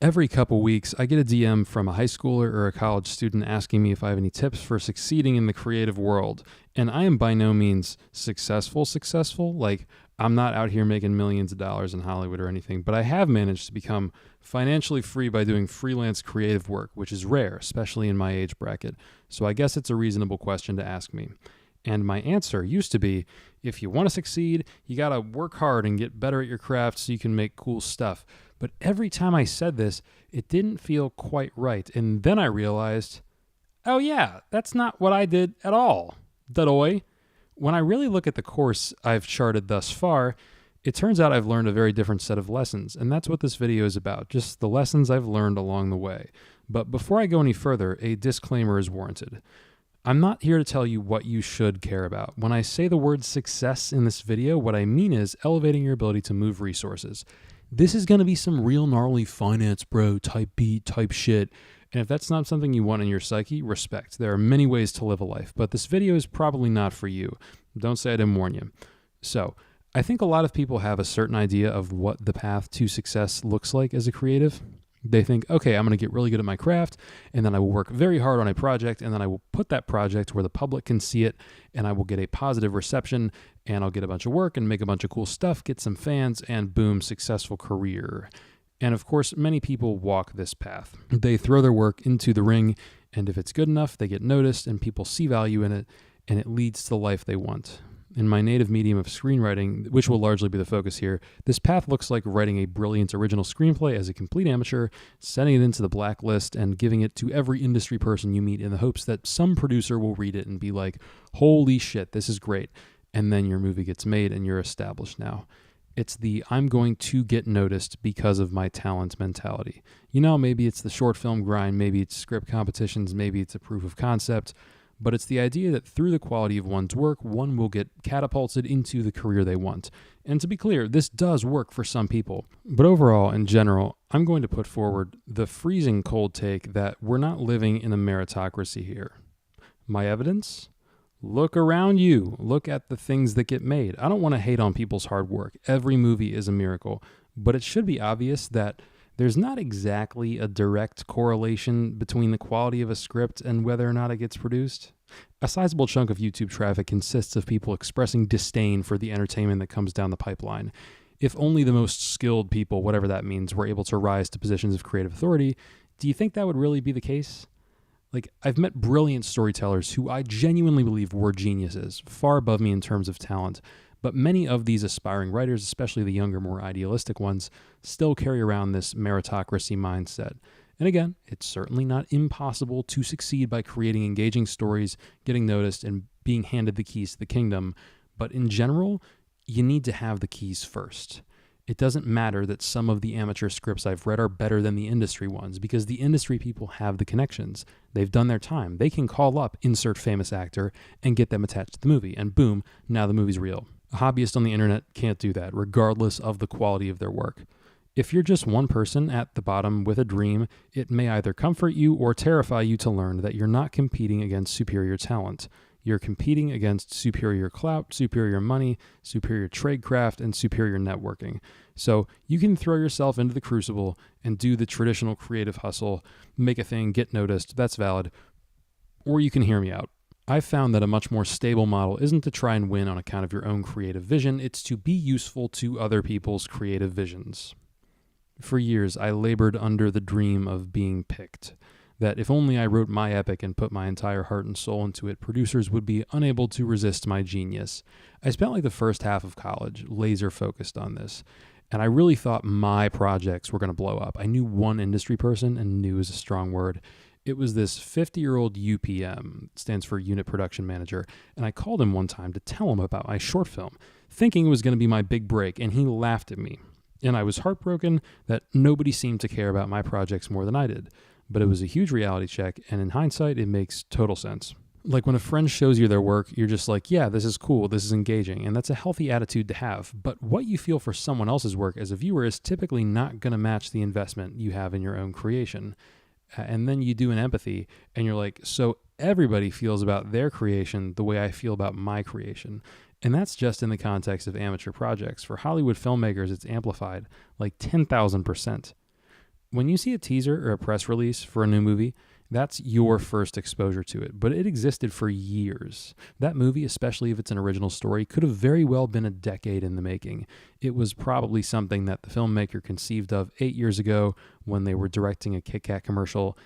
Every couple weeks, I get a DM from a high schooler or a college student asking me if I have any tips for succeeding in the creative world. And I am by no means successful. Like, I'm not out here making millions of dollars in Hollywood or anything, but I have managed to become financially free by doing freelance creative work, which is rare, especially in my age bracket. So I guess it's a reasonable question to ask me. And my answer used to be, if you want to succeed, you got to work hard and get better at your craft so you can make cool stuff. But every time I said this, it didn't feel quite right. And then I realized, oh yeah, that's not what I did at all. Dadoy. When I really look at the course I've charted thus far, it turns out I've learned a very different set of lessons. And that's what this video is about, just the lessons I've learned along the way. But before I go any further, a disclaimer is warranted. I'm not here to tell you what you should care about. When I say the word success in this video, what I mean is elevating your ability to move resources. This is going to be some real gnarly finance bro type beat type shit. And if that's not something you want in your psyche, respect. There are many ways to live a life, but this video is probably not for you. Don't say I didn't warn you. So, I think a lot of people have a certain idea of what the path to success looks like as a creative. They think, okay, I'm going to get really good at my craft, and then I will work very hard on a project, and then I will put that project where the public can see it, and I will get a positive reception, and I'll get a bunch of work and make a bunch of cool stuff, get some fans, and boom, successful career. And of course, many people walk this path. They throw their work into the ring, and if it's good enough, they get noticed, and people see value in it, and it leads to the life they want. In my native medium of screenwriting, which will largely be the focus here, this path looks like writing a brilliant original screenplay as a complete amateur, sending it into the blacklist, and giving it to every industry person you meet in the hopes that some producer will read it and be like, holy shit, this is great. And then your movie gets made and you're established now. It's the I'm going to get noticed because of my talent mentality. You know, maybe it's the short film grind, maybe it's script competitions, maybe it's a proof of concept, but it's the idea that through the quality of one's work, one will get catapulted into the career they want. And to be clear, this does work for some people. But overall, in general, I'm going to put forward the freezing cold take that we're not living in a meritocracy here. My evidence? Look around you. Look at the things that get made. I don't want to hate on people's hard work. Every movie is a miracle. But it should be obvious that there's not exactly a direct correlation between the quality of a script and whether or not it gets produced. A sizable chunk of YouTube traffic consists of people expressing disdain for the entertainment that comes down the pipeline. If only the most skilled people, whatever that means, were able to rise to positions of creative authority, do you think that would really be the case? Like, I've met brilliant storytellers who I genuinely believe were geniuses, far above me in terms of talent. But many of these aspiring writers, especially the younger, more idealistic ones, still carry around this meritocracy mindset. And again, it's certainly not impossible to succeed by creating engaging stories, getting noticed, and being handed the keys to the kingdom. But in general, you need to have the keys first. It doesn't matter that some of the amateur scripts I've read are better than the industry ones, because the industry people have the connections. They've done their time. They can call up insert famous actor and get them attached to the movie, and boom, now the movie's real. A hobbyist on the internet can't do that, regardless of the quality of their work. If you're just one person at the bottom with a dream, it may either comfort you or terrify you to learn that you're not competing against superior talent. You're competing against superior clout, superior money, superior tradecraft, and superior networking. So you can throw yourself into the crucible and do the traditional creative hustle, make a thing, get noticed, that's valid. Or you can hear me out. I've found that a much more stable model isn't to try and win on account of your own creative vision, it's to be useful to other people's creative visions. For years, I labored under the dream of being picked. That if only I wrote my epic and put my entire heart and soul into it, producers would be unable to resist my genius. I spent like the first half of college laser focused on this, and I really thought my projects were going to blow up. I knew one industry person, and knew is a strong word. It was this 50-year-old UPM, stands for Unit Production Manager, and I called him one time to tell him about my short film, thinking it was going to be my big break, and he laughed at me. And I was heartbroken that nobody seemed to care about my projects more than I did. But it was a huge reality check, and in hindsight, it makes total sense. Like when a friend shows you their work, you're just like, yeah, this is cool, this is engaging, and that's a healthy attitude to have. But what you feel for someone else's work as a viewer is typically not going to match the investment you have in your own creation. And then you do an empathy, and you're like, so everybody feels about their creation the way I feel about my creation. And that's just in the context of amateur projects. For Hollywood filmmakers, it's amplified like 10,000%. When you see a teaser or a press release for a new movie, that's your first exposure to it, but it existed for years. That movie, especially if it's an original story, could have very well been a decade in the making. It was probably something that the filmmaker conceived of 8 years ago when they were directing a Kit Kat commercial,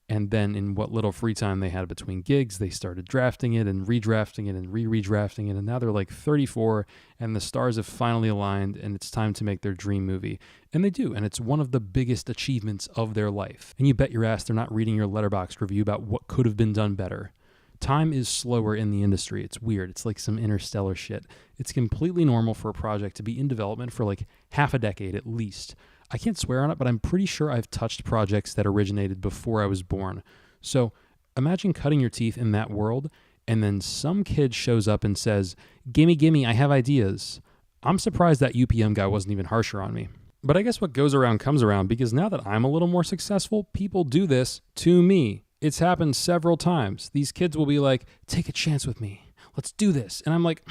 and then in what little free time they had between gigs, they started drafting it and redrafting it and redrafting it, and now they're like 34, and the stars have finally aligned, and it's time to make their dream movie. And they do, and it's one of the biggest achievements of their life. And you bet your ass they're not reading your Letterboxd review about what could have been done better. Time is slower in the industry. It's weird. It's like some interstellar shit. It's completely normal for a project to be in development for like half a decade at least. I can't swear on it, but I'm pretty sure I've touched projects that originated before I was born. So imagine cutting your teeth in that world, and then some kid shows up and says, gimme, I have ideas. I'm surprised that UPM guy wasn't even harsher on me. But I guess what goes around comes around, because now that I'm a little more successful, people do this to me. It's happened several times. These kids will be like, take a chance with me. Let's do this. And I'm like,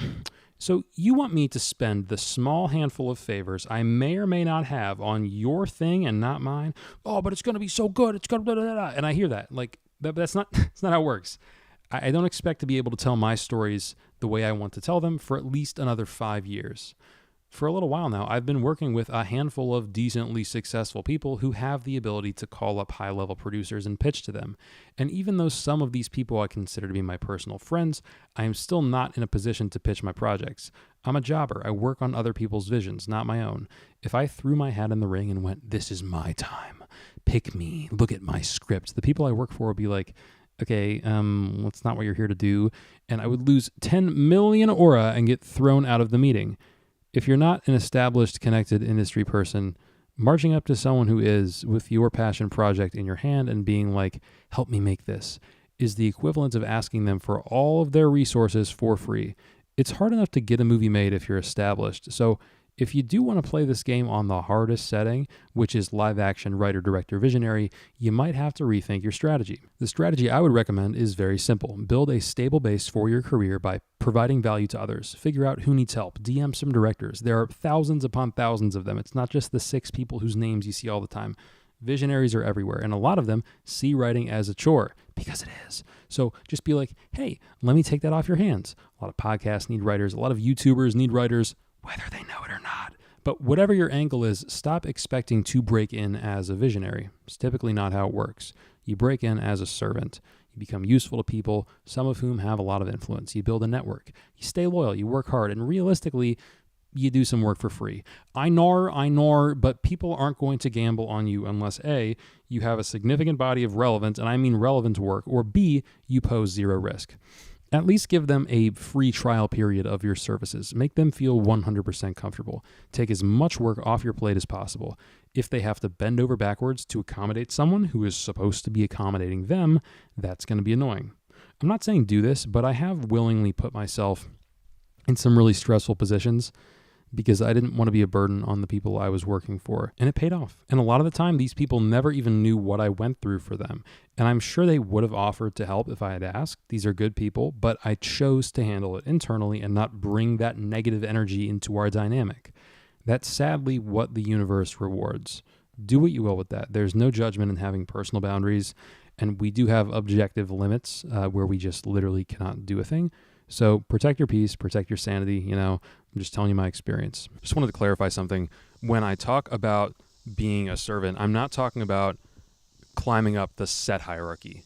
so you want me to spend the small handful of favors I may or may not have on your thing and not mine? Oh, but it's going to be so good. It's going to, and I hear that. Like, that's not, it's not how it works. I don't expect to be able to tell my stories the way I want to tell them for at least another 5 years. For a little while now, I've been working with a handful of decently successful people who have the ability to call up high-level producers and pitch to them. And even though some of these people I consider to be my personal friends, I am still not in a position to pitch my projects. I'm a jobber. I work on other people's visions, not my own. If I threw my hat in the ring and went, this is my time, pick me, look at my script, the people I work for would be like, okay, that's not what you're here to do. And I would lose 10 million aura and get thrown out of the meeting. If you're not an established, connected industry person, marching up to someone who is with your passion project in your hand and being like, help me make this, is the equivalent of asking them for all of their resources for free. It's hard enough to get a movie made if you're established. So if you do want to play this game on the hardest setting, which is live action, writer, director, visionary, you might have to rethink your strategy. The strategy I would recommend is very simple. Build a stable base for your career by providing value to others. Figure out who needs help. DM some directors. There are thousands upon thousands of them. It's not just the 6 people whose names you see all the time. Visionaries are everywhere, and a lot of them see writing as a chore, because it is. So just be like, hey, let me take that off your hands. A lot of podcasts need writers. A lot of YouTubers need writers, whether they know it or not. But whatever your angle is, stop expecting to break in as a visionary. It's typically not how it works. You break in as a servant. You become useful to people, some of whom have a lot of influence. You build a network. You stay loyal. You work hard. And realistically, you do some work for free. I know, but people aren't going to gamble on you unless A, you have a significant body of relevant, and I mean relevant work, or B, you pose zero risk. At least give them a free trial period of your services. Make them feel 100% comfortable. Take as much work off your plate as possible. If they have to bend over backwards to accommodate someone who is supposed to be accommodating them, that's going to be annoying. I'm not saying do this, but I have willingly put myself in some really stressful positions because I didn't want to be a burden on the people I was working for, and it paid off. And a lot of the time, these people never even knew what I went through for them, and I'm sure they would have offered to help if I had asked. These are good people, but I chose to handle it internally and not bring that negative energy into our dynamic. That's sadly what the universe rewards. Do what you will with that. There's no judgment in having personal boundaries, and we do have objective limits where we just literally cannot do a thing. So protect your peace, protect your sanity. I'm just telling you my experience. Just wanted to clarify something. When I talk about being a servant, I'm not talking about climbing up the set hierarchy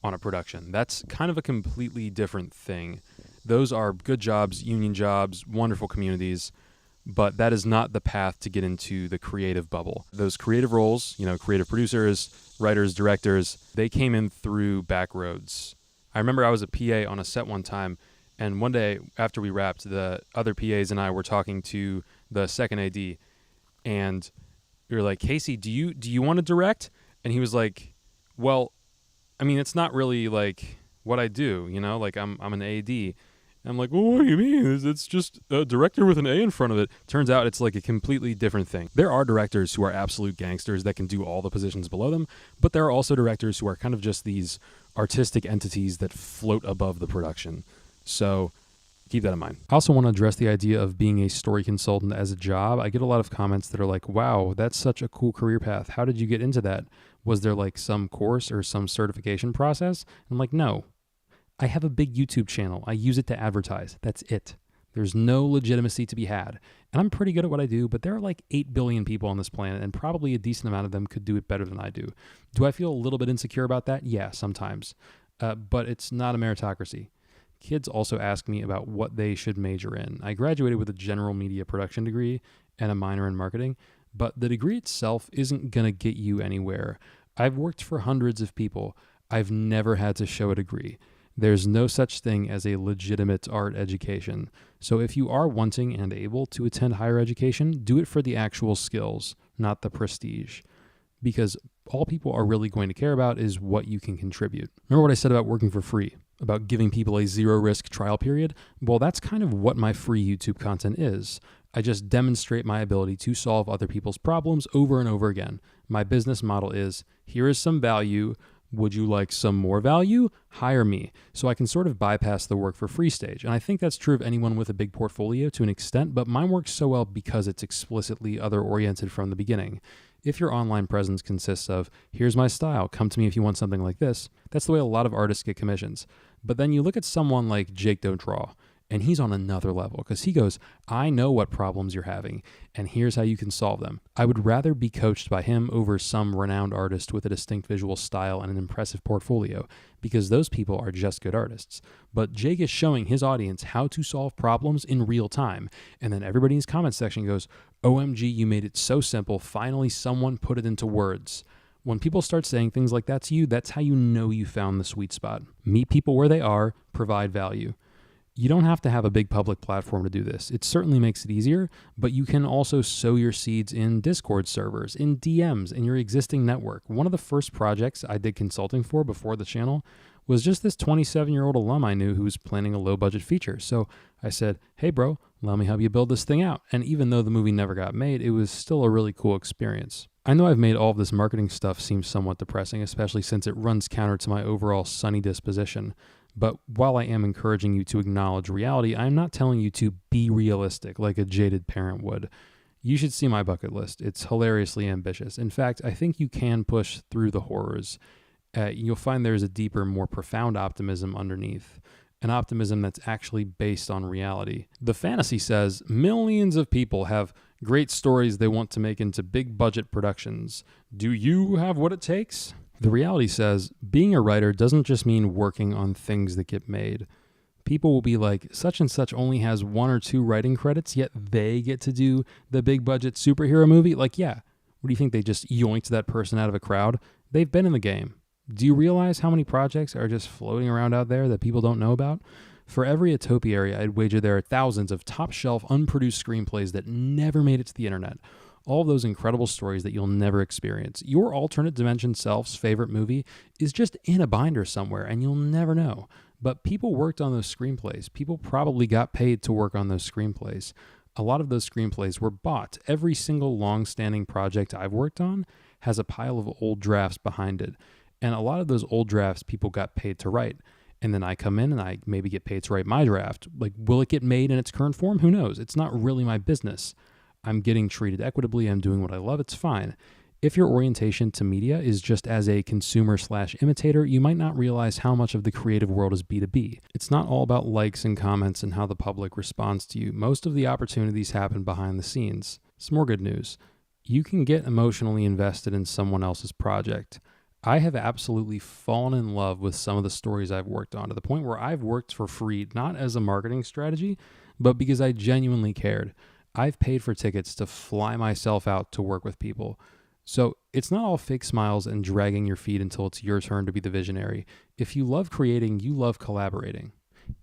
on a production. That's kind of a completely different thing. Those are good jobs, union jobs, wonderful communities, but that is not the path to get into the creative bubble. Those creative roles, creative producers, writers, directors, they came in through back roads. I remember I was a PA on a set one time, and one day after we wrapped, the other PAs and I were talking to the second AD, and we were like, Casey, do you want to direct? And he was like, well, I mean, it's not really like what I do, I'm an AD. And I'm like, well, what do you mean? It's just a director with an A in front of it. Turns out it's like a completely different thing. There are directors who are absolute gangsters that can do all the positions below them, but there are also directors who are kind of just these artistic entities that float above the production. So keep that in mind. I also want to address the idea of being a story consultant as a job. I get a lot of comments that are like, wow, that's such a cool career path. How did you get into that? Was there like some course or some certification process? I'm like, no. I have a big YouTube channel. I use it to advertise. That's it. There's no legitimacy to be had. And I'm pretty good at what I do, but there are like 8 billion people on this planet, and probably a decent amount of them could do it better than I do. Do I feel a little bit insecure about that? Yeah, sometimes. But it's not a meritocracy. Kids also ask me about what they should major in. I graduated with a general media production degree and a minor in marketing, but the degree itself isn't going to get you anywhere. I've worked for hundreds of people. I've never had to show a degree. There's no such thing as a legitimate art education. So if you are wanting and able to attend higher education, do it for the actual skills, not the prestige. Because all people are really going to care about is what you can contribute. Remember what I said about working for free, about giving people a zero-risk trial period? Well, that's kind of what my free YouTube content is. I just demonstrate my ability to solve other people's problems over and over again. My business model is, here is some value. Would you like some more value? Hire me. So I can sort of bypass the work for free stage. And I think that's true of anyone with a big portfolio to an extent, but mine works so well because it's explicitly other-oriented from the beginning. If your online presence consists of, here's my style, come to me if you want something like this, that's the way a lot of artists get commissions. But then you look at someone like Jake Don't Draw, and he's on another level because he goes, I know what problems you're having, and here's how you can solve them. I would rather be coached by him over some renowned artist with a distinct visual style and an impressive portfolio, because those people are just good artists. But Jake is showing his audience how to solve problems in real time, and then everybody in his comment section goes, OMG, you made it so simple. Finally, someone put it into words. When people start saying things like that to you, that's how you know you found the sweet spot. Meet people where they are, provide value. You don't have to have a big public platform to do this. It certainly makes it easier, but you can also sow your seeds in Discord servers, in DMs, in your existing network. One of the first projects I did consulting for before the channel was just this 27-year-old alum I knew who was planning a low-budget feature. So I said, hey bro, let me help you build this thing out. And even though the movie never got made, it was still a really cool experience. I know I've made all of this marketing stuff seem somewhat depressing, especially since it runs counter to my overall sunny disposition. But while I am encouraging you to acknowledge reality, I'm not telling you to be realistic like a jaded parent would. You should see my bucket list. It's hilariously ambitious. In fact, I think you can push through the horrors. You'll find there's a deeper, more profound optimism underneath. An optimism that's actually based on reality. The fantasy says millions of people have great stories they want to make into big budget productions. Do you have what it takes? The reality says being a writer doesn't just mean working on things that get made. People will be like, such and such only has 1 or 2 writing credits, yet they get to do the big budget superhero movie? Like, yeah. What do you think? They just yoinked that person out of a crowd? They've been in the game. Do you realize how many projects are just floating around out there that people don't know about? For every Adopiary, I'd wager there are thousands of top-shelf, unproduced screenplays that never made it to the internet. All of those incredible stories that you'll never experience. Your alternate dimension self's favorite movie is just in a binder somewhere, and you'll never know. But people worked on those screenplays. People probably got paid to work on those screenplays. A lot of those screenplays were bought. Every single long-standing project I've worked on has a pile of old drafts behind it. And a lot of those old drafts people got paid to write. And then I come in and I maybe get paid to write my draft. Like, will it get made in its current form? Who knows? It's not really my business. I'm getting treated equitably. I'm doing what I love. It's fine. If your orientation to media is just as a consumer/imitator, you might not realize how much of the creative world is B2B. It's not all about likes and comments and how the public responds to you. Most of the opportunities happen behind the scenes. Some more good news. You can get emotionally invested in someone else's project. I have absolutely fallen in love with some of the stories I've worked on, to the point where I've worked for free, not as a marketing strategy, but because I genuinely cared. I've paid for tickets to fly myself out to work with people. So it's not all fake smiles and dragging your feet until it's your turn to be the visionary. If you love creating, you love collaborating.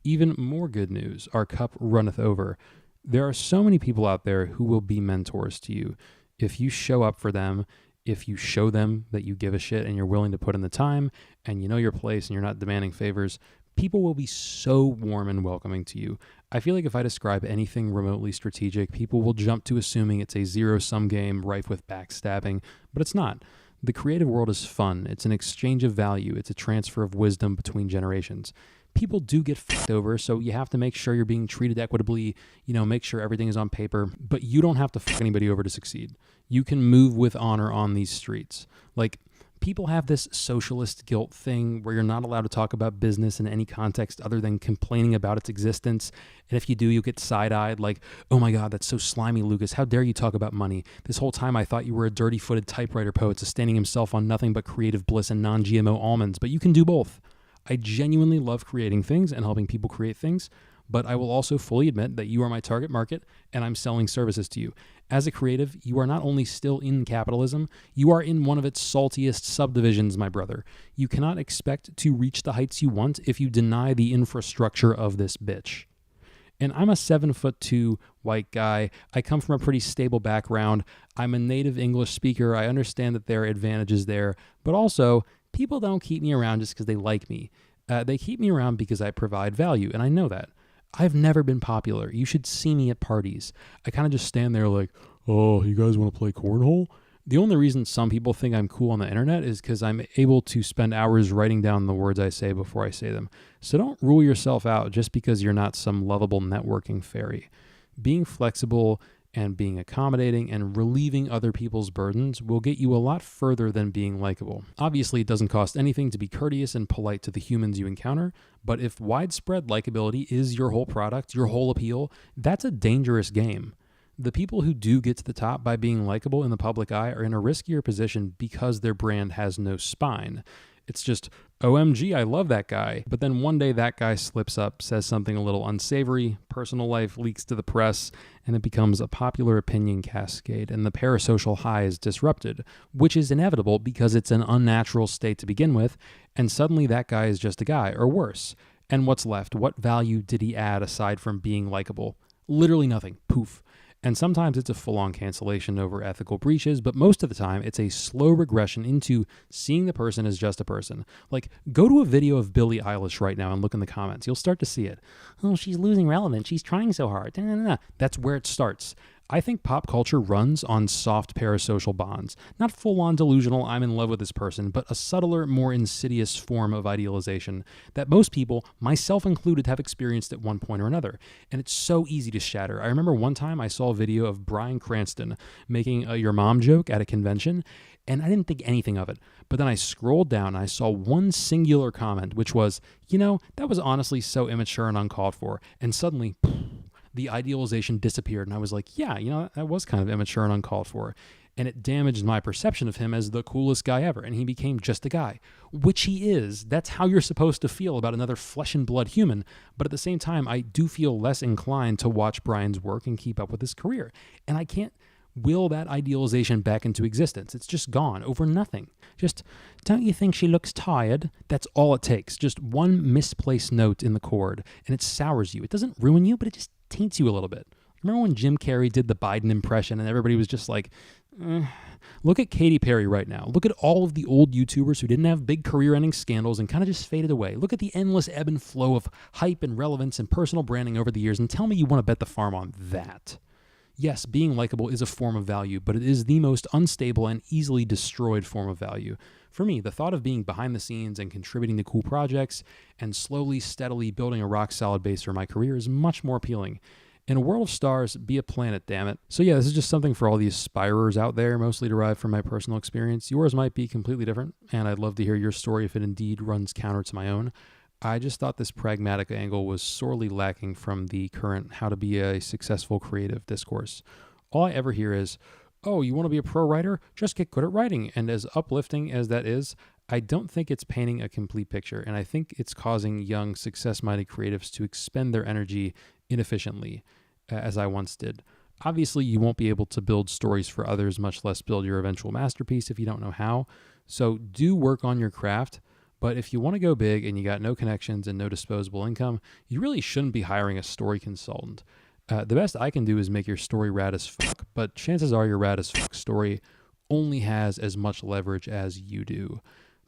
Even more good news, our cup runneth over. There are so many people out there who will be mentors to you. If you show up for them, if you show them that you give a shit and you're willing to put in the time and you know your place and you're not demanding favors, people will be so warm and welcoming to you. I feel like if I describe anything remotely strategic, people will jump to assuming it's a zero-sum game rife with backstabbing, but it's not. The creative world is fun. It's an exchange of value. It's a transfer of wisdom between generations. people do get fucked over, so you have to make sure you're being treated equitably, make sure everything is on paper, but you don't have to fuck anybody over to succeed. You can move with honor on these streets. Like, people have this socialist guilt thing where you're not allowed to talk about business in any context other than complaining about its existence. And if you do, you'll get side-eyed like, oh my God, that's so slimy, Lucas. How dare you talk about money? This whole time I thought you were a dirty-footed typewriter poet sustaining himself on nothing but creative bliss and non-GMO almonds, but you can do both. I genuinely love creating things and helping people create things, but I will also fully admit that you are my target market and I'm selling services to you. As a creative, you are not only still in capitalism, you are in one of its saltiest subdivisions, my brother. You cannot expect to reach the heights you want if you deny the infrastructure of this bitch. And I'm a 7'2" white guy. I come from a pretty stable background. I'm a native English speaker. I understand that there are advantages there, but also people don't keep me around just because they like me. They keep me around because I provide value, and I know that. I've never been popular. You should see me at parties. I kind of just stand there like, oh, you guys want to play cornhole? The only reason some people think I'm cool on the internet is because I'm able to spend hours writing down the words I say before I say them. So don't rule yourself out just because you're not some lovable networking fairy. Being flexible and being accommodating and relieving other people's burdens will get you a lot further than being likable. Obviously, it doesn't cost anything to be courteous and polite to the humans you encounter, but if widespread likability is your whole product, your whole appeal, that's a dangerous game. The people who do get to the top by being likable in the public eye are in a riskier position because their brand has no spine. It's just, OMG, I love that guy. But then one day that guy slips up, says something a little unsavory, personal life leaks to the press, and it becomes a popular opinion cascade, and the parasocial high is disrupted, which is inevitable because it's an unnatural state to begin with, and suddenly that guy is just a guy, or worse. And what's left? What value did he add aside from being likable? Literally nothing. Poof. And sometimes it's a full-on cancellation over ethical breaches, but most of the time it's a slow regression into seeing the person as just a person. Like, go to a video of Billie Eilish right now and look in the comments. You'll start to see it. Oh, she's losing relevance. She's trying so hard. That's where it starts. I think pop culture runs on soft parasocial bonds. Not full-on delusional, I'm in love with this person, but a subtler, more insidious form of idealization that most people, myself included, have experienced at one point or another. And it's so easy to shatter. I remember one time I saw a video of Bryan Cranston making a your mom joke at a convention, and I didn't think anything of it. But then I scrolled down and I saw one singular comment, which was, that was honestly so immature and uncalled for. And suddenly, the idealization disappeared, and I was like, yeah, that was kind of immature and uncalled for. And it damaged my perception of him as the coolest guy ever, and he became just a guy, which he is. That's how you're supposed to feel about another flesh and blood human. But at the same time, I do feel less inclined to watch Brian's work and keep up with his career. And I can't will that idealization back into existence. It's just gone over nothing. Just, don't you think she looks tired? That's all it takes. Just one misplaced note in the chord, and it sours you. It doesn't ruin you, but it just taints you a little bit. Remember when Jim Carrey did the Biden impression and everybody was just like, Look at Katy Perry right now. Look at all of the old YouTubers who didn't have big career-ending scandals and kind of just faded away. Look at the endless ebb and flow of hype and relevance and personal branding over the years, and tell me you want to bet the farm on that. Yes, being likable is a form of value, but it is the most unstable and easily destroyed form of value. For me, the thought of being behind the scenes and contributing to cool projects and slowly, steadily building a rock-solid base for my career is much more appealing. In a world of stars, be a planet, damn it. So yeah, this is just something for all the aspirers out there, mostly derived from my personal experience. Yours might be completely different, and I'd love to hear your story if it indeed runs counter to my own. I just thought this pragmatic angle was sorely lacking from the current how to be a successful creative discourse. All I ever hear is, oh, you want to be a pro writer? Just get good at writing. And as uplifting as that is, I don't think it's painting a complete picture, and I think it's causing young, success-minded creatives to expend their energy inefficiently, as I once did. Obviously, you won't be able to build stories for others, much less build your eventual masterpiece if you don't know how. So do work on your craft, but if you want to go big and you got no connections and no disposable income, you really shouldn't be hiring a story consultant. The best I can do is make your story rad as fuck, but chances are your rad as fuck story only has as much leverage as you do.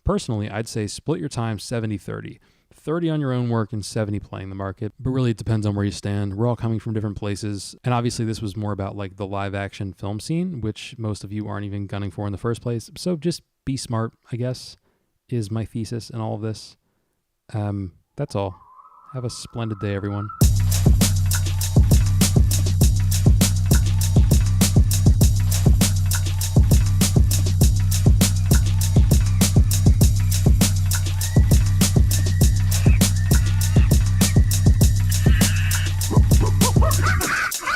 Personally, I'd say split your time 70-30. 30 on your own work and 70 playing the market. But really, it depends on where you stand. We're all coming from different places. And obviously, this was more about like the live action film scene, which most of you aren't even gunning for in the first place. So just be smart, I guess, is my thesis in all of this. That's all. Have a splendid day, everyone.